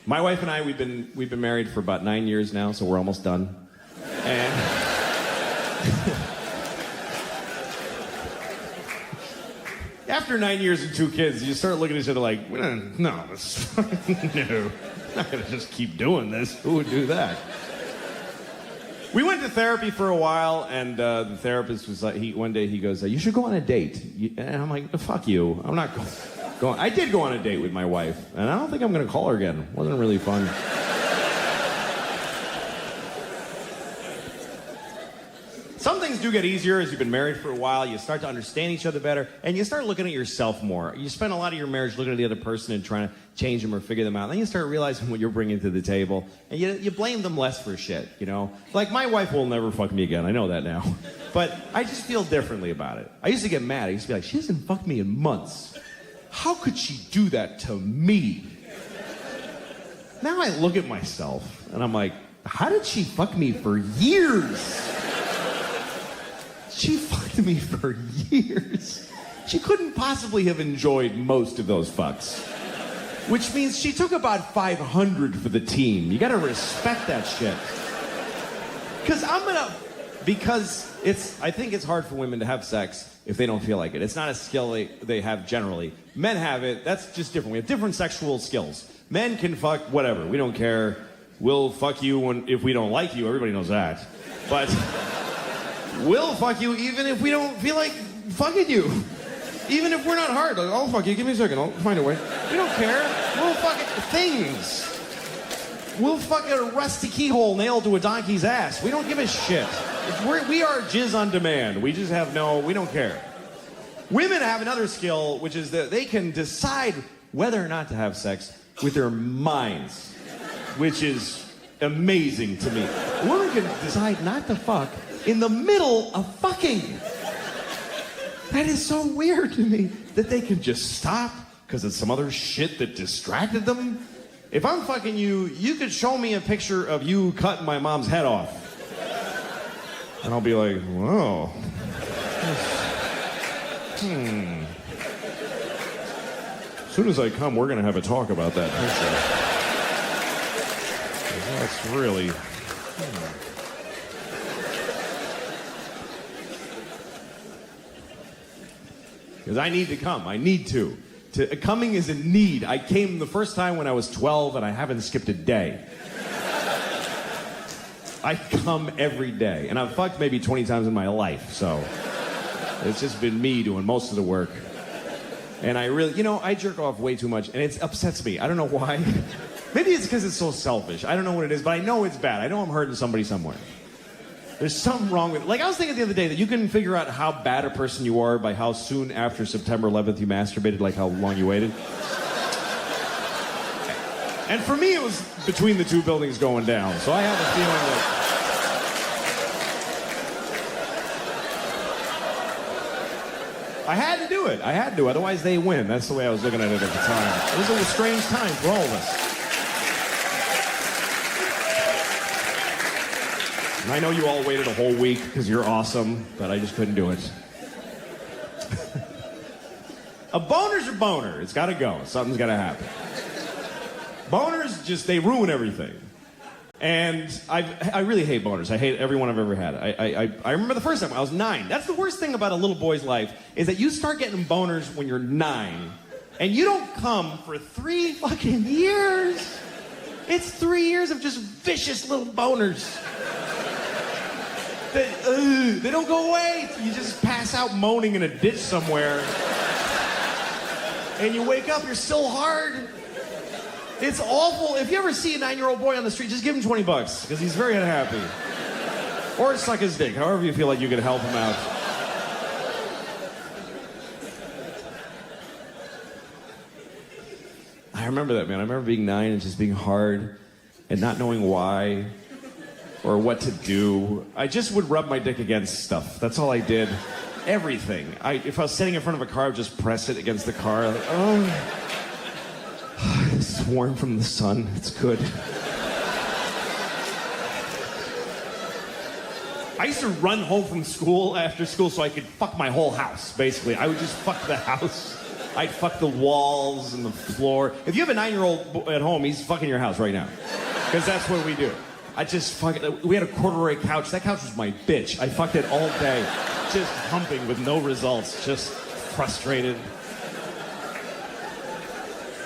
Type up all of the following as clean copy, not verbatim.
My wife and I, we've been married for about 9 years now, so we're almost done. And after 9 years and 2 kids, you start looking at each other like, no, no, I'm not gonna just keep doing this. Who would do that? We went to therapy for a while, and the therapist was like, one day he goes, you should go on a date. And I'm like, fuck you, I'm not going. I did go on a date with my wife, and I don't think I'm gonna call her again. It wasn't really fun. Some things do get easier as you've been married for a while. You start to understand each other better, and you start looking at yourself more. You spend a lot of your marriage looking at the other person and trying to change them or figure them out. Then you start realizing what you're bringing to the table, and you blame them less for shit, you know? Like, my wife will never fuck me again. I know that now. But I just feel differently about it. I used to get mad. I used to be like, she hasn't fucked me in months. How could she do that to me? Now I look at myself, and I'm like, how did she fuck me for years? She fucked me for years. She couldn't possibly have enjoyed most of those fucks. Which means she took about 500 for the team. You gotta respect that shit. I think it's hard for women to have sex if they don't feel like it. It's not a skill they have generally. Men have it, that's just different. We have different sexual skills. Men can fuck whatever, we don't care. We'll fuck you if we don't like you, everybody knows that. But we'll fuck you even if we don't feel like fucking you. Even if we're not hard. Like, I'll fuck you, give me a second, I'll find a way. We don't care. We'll fuck things. We'll fuck a rusty keyhole nailed to a donkey's ass. We don't give a shit. We are jizz on demand. We just have we don't care. Women have another skill, which is that they can decide whether or not to have sex with their minds, which is amazing to me. A woman can decide not to fuck in the middle of fucking. That is so weird to me that they can just stop because of some other shit that distracted them. If I'm fucking you, you could show me a picture of you cutting my mom's head off. And I'll be like, whoa. As soon as I come, we're going to have a talk about that picture. That's really... Because I need to come. I need to. Coming is a need. I came the first time when I was 12, and I haven't skipped a day. I come every day. And I've fucked maybe 20 times in my life, so it's just been me doing most of the work. And I really, I jerk off way too much, and it upsets me. I don't know why. Maybe it's because it's so selfish. I don't know what it is, but I know it's bad. I know I'm hurting somebody somewhere. There's something wrong with it. Like, I was thinking the other day that you can figure out how bad a person you are by how soon after September 11th you masturbated, like how long you waited. And for me, it was between the two buildings going down. So I have a feeling that I had to do it. I had to, otherwise they win. That's the way I was looking at it at the time. It was a strange time for all of us. And I know you all waited a whole week because you're awesome, but I just couldn't do it. A boner's a boner. It's got to go. Something's got to happen. Boners they ruin everything. And I really hate boners. I hate every one I've ever had. I remember the first time I was 9. That's the worst thing about a little boy's life, is that you start getting boners when you're 9, and you don't come for 3 fucking years. It's 3 years of just vicious little boners. They don't go away. You just pass out moaning in a ditch somewhere. And you wake up, you're still hard. It's awful. If you ever see a 9-year-old boy on the street, just give him $20, because he's very unhappy. Or suck his dick, however you feel like you can help him out. I remember that, man. I remember being 9 and just being hard and not knowing why or what to do. I just would rub my dick against stuff. That's all I did. Everything. If I was sitting in front of a car, I would just press it against the car. Like, oh, it's warm from the sun. It's good. I used to run home from school after school so I could fuck my whole house, basically. I would just fuck the house. I'd fuck the walls and the floor. If you have a 9-year-old at home, he's fucking your house right now. Because that's what we do. I just fucking... We had a corduroy couch. That couch was my bitch. I fucked it all day. Just humping with no results. Just frustrated.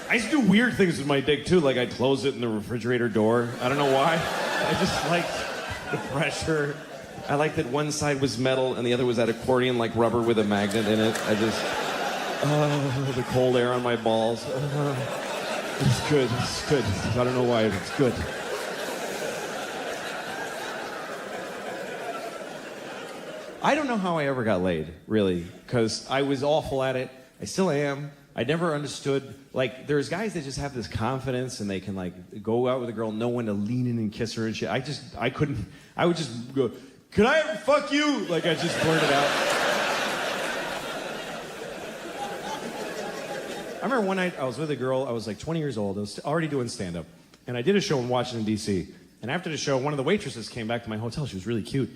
I used to do weird things with my dick, too. Like, I'd close it in the refrigerator door. I don't know why. I just liked the pressure. I liked that one side was metal and the other was that accordion, like rubber with a magnet in it. I just... the cold air on my balls. It's good. It's good. I don't know why. It's good. I don't know how I ever got laid, really, because I was awful at it. I still am. I never understood, like, there's guys that just have this confidence and they can, like, go out with a girl, know when to lean in and kiss her and shit. I couldn't, I would just go, can I ever fuck you? Like, I just blurt it out. I remember one night I was with a girl, I was like 20 years old, I was already doing stand-up, and I did a show in Washington, D.C., and after the show, one of the waitresses came back to my hotel. She was really cute,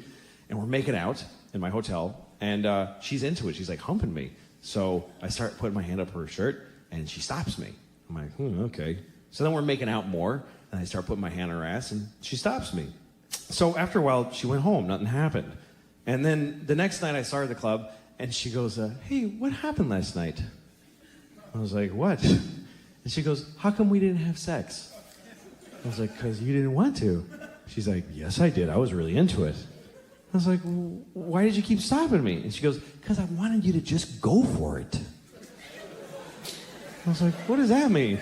and we're making out in my hotel, and she's into it. She's like humping me. So I start putting my hand up her shirt, and she stops me. I'm like, okay. So then we're making out more, and I start putting my hand on her ass, and she stops me. So after a while, she went home. Nothing happened. And then the next night, I saw her at the club, and she goes, hey, what happened last night? I was like, what? And she goes, how come we didn't have sex? I was like, because you didn't want to. She's like, yes, I did. I was really into it. I was like, well, why did you keep stopping me? And she goes, because I wanted you to just go for it. I was like, what does that mean?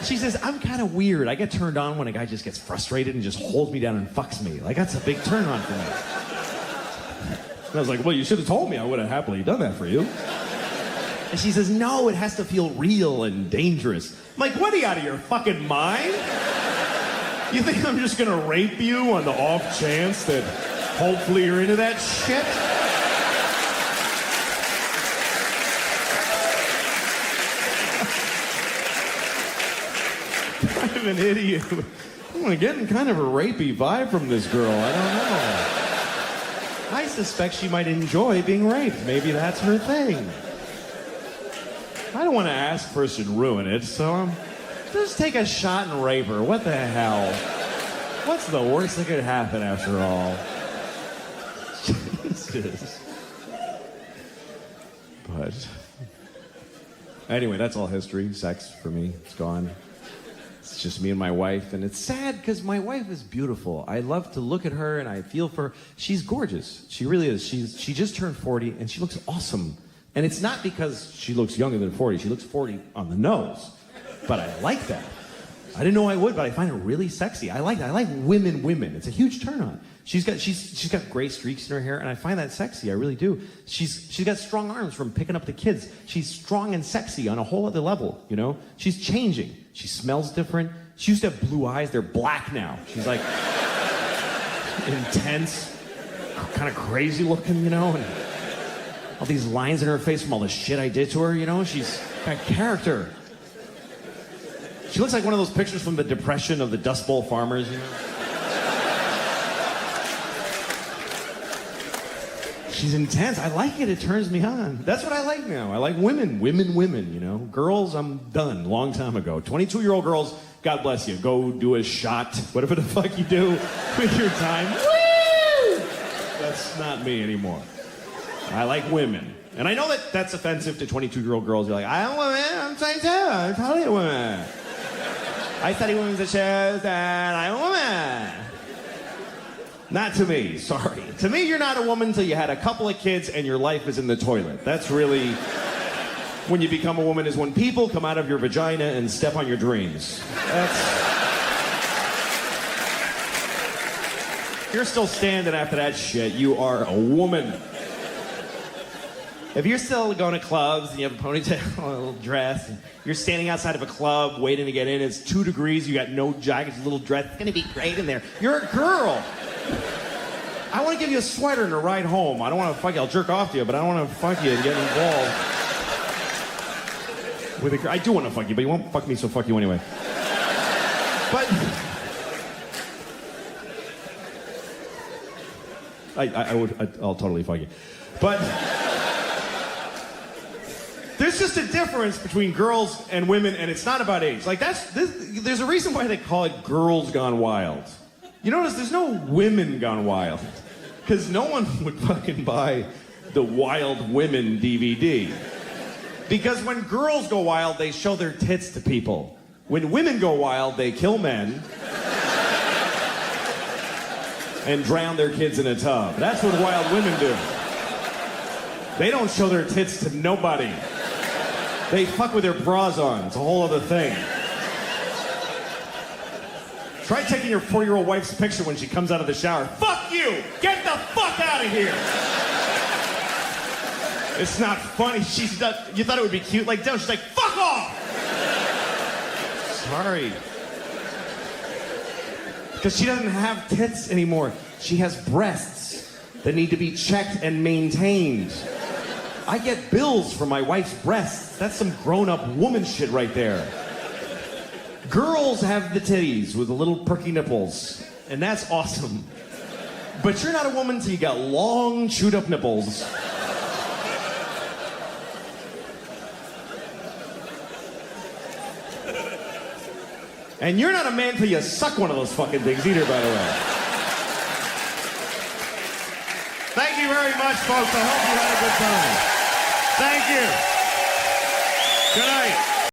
She says, I'm kind of weird. I get turned on when a guy just gets frustrated and just holds me down and fucks me. Like, that's a big turn on for me. And I was like, well, you should have told me. I would have happily done that for you. And she says, no, it has to feel real and dangerous. I'm like, what, are you out of your fucking mind? You think I'm just gonna rape you on the off chance that hopefully you're into that shit? I'm an idiot. I'm getting kind of a rapey vibe from this girl. I don't know. I suspect she might enjoy being raped. Maybe that's her thing. I don't want to ask first and ruin it, so just take a shot and rape her. What the hell? What's the worst that could happen after all? Jesus. But anyway, that's all history. Sex for me, it's gone. It's just me and my wife, and it's sad because my wife is beautiful. I love to look at her and I feel for her. She's gorgeous. She really is. She just turned 40 and she looks awesome. And it's not because she looks younger than 40. She looks 40 on the nose. But I like that. I didn't know I would, but I find it really sexy. I like that. I like women. It's a huge turn on. She's got gray streaks in her hair, and I find that sexy. I really do. She's got strong arms from picking up the kids. She's strong and sexy on a whole other level, you know? She's changing. She smells different. She used to have blue eyes. They're black now. She's like intense, kind of crazy looking, you know? And all these lines in her face from all the shit I did to her, you know? She's got character. She looks like one of those pictures from the Depression of the Dust Bowl farmers, you know? She's intense. I like it. It turns me on. That's what I like now. I like women, you know? Girls, I'm done. Long time ago. 22-year-old girls, God bless you. Go do a shot. Whatever the fuck you do with your time. Woo! That's not me anymore. I like women. And I know that that's offensive to 22-year-old girls. You're like, I'm a woman. I'm 22. I'm totally a woman. I study women's issues and I'm a woman. Not to me, sorry. To me, you're not a woman until you had a couple of kids and your life is in the toilet. That's really when you become a woman, is when people come out of your vagina and step on your dreams. If you're still standing after that shit, you are a woman. If you're still going to clubs and you have a ponytail, a little dress, and you're standing outside of a club waiting to get in, it's 2 degrees, you got no jacket, a little dress, it's gonna be great in there. You're a girl. I want to give you a sweater and a ride home. I don't want to fuck you. I'll jerk off to you, but I don't want to fuck you and get involved with a girl. I do want to fuck you, but you won't fuck me, so fuck you anyway. But I'll totally fuck you. But there's There's just a difference between girls and women, and it's not about age. Like, there's a reason why they call it Girls Gone Wild. You notice there's no Women Gone Wild. Because no one would fucking buy the Wild Women DVD. Because when girls go wild, they show their tits to people. When women go wild, they kill men and drown their kids in a tub. That's what wild women do. They don't show their tits to nobody. They fuck with their bras on. It's a whole other thing. Try taking your 4-year-old wife's picture when she comes out of the shower. Fuck you! Get the fuck out of here! It's not funny. You thought it would be cute? Like, no, she's like, fuck off! Sorry. Because she doesn't have tits anymore. She has breasts that need to be checked and maintained. I get bills for my wife's breasts. That's some grown-up woman shit right there. Girls have the titties with the little perky nipples, and that's awesome. But you're not a woman till you got long, chewed-up nipples. And you're not a man till you suck one of those fucking things either, by the way. Thank you very much, folks. I hope you had a good time. Thank you. Good night.